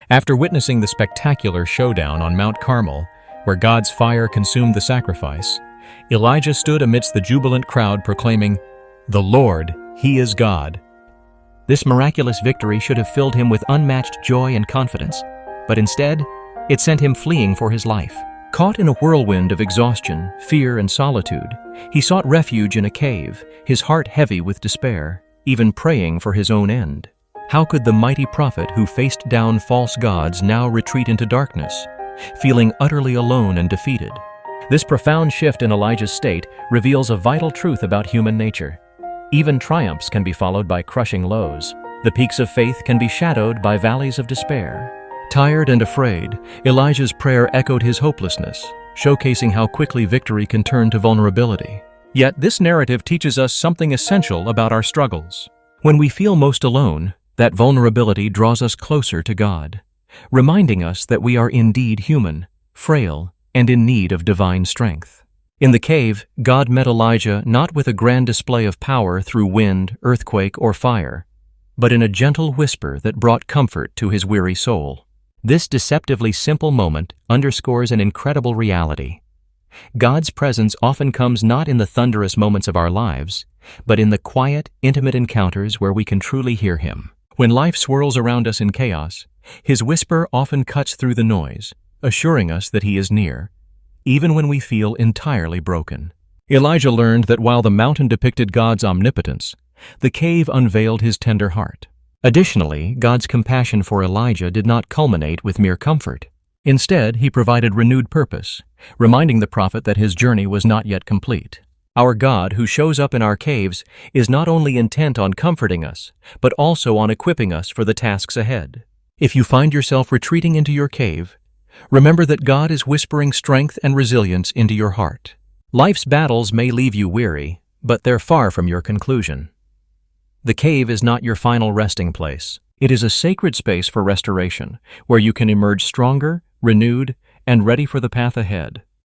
After witnessing the spectacular showdown on Mount Carmel, where God's fire consumed the sacrifice, Elijah stood amidst the jubilant crowd proclaiming, "The Lord, He is God." This miraculous victory should have filled him with unmatched joy and confidence, but instead, it sent him fleeing for his life. Caught in a whirlwind of exhaustion, fear, and solitude, he sought refuge in a cave, his heart heavy with despair, even praying for his own end. How could the mighty prophet who faced down false gods now retreat into darkness, feeling utterly alone and defeated? This profound shift in Elijah's state reveals a vital truth about human nature. Even triumphs can be followed by crushing lows. The peaks of faith can be shadowed by valleys of despair. Tired and afraid, Elijah's prayer echoed his hopelessness, showcasing how quickly victory can turn to vulnerability. Yet this narrative teaches us something essential about our struggles. When we feel most alone, that vulnerability draws us closer to God, reminding us that we are indeed human, frail, and in need of divine strength. In the cave, God met Elijah not with a grand display of power through wind, earthquake, or fire, but in a gentle whisper that brought comfort to his weary soul. This deceptively simple moment underscores an incredible reality. God's presence often comes not in the thunderous moments of our lives, but in the quiet, intimate encounters where we can truly hear Him. When life swirls around us in chaos, His whisper often cuts through the noise, assuring us that He is near, even when we feel entirely broken. Elijah learned that while the mountain depicted God's omnipotence, the cave unveiled His tender heart. Additionally, God's compassion for Elijah did not culminate with mere comfort. Instead, He provided renewed purpose, reminding the prophet that his journey was not yet complete. Our God, who shows up in our caves, is not only intent on comforting us, but also on equipping us for the tasks ahead. If you find yourself retreating into your cave, remember that God is whispering strength and resilience into your heart. Life's battles may leave you weary, but they're far from your conclusion. The cave is not your final resting place. It is a sacred space for restoration, where you can emerge stronger, renewed, and ready for the path ahead.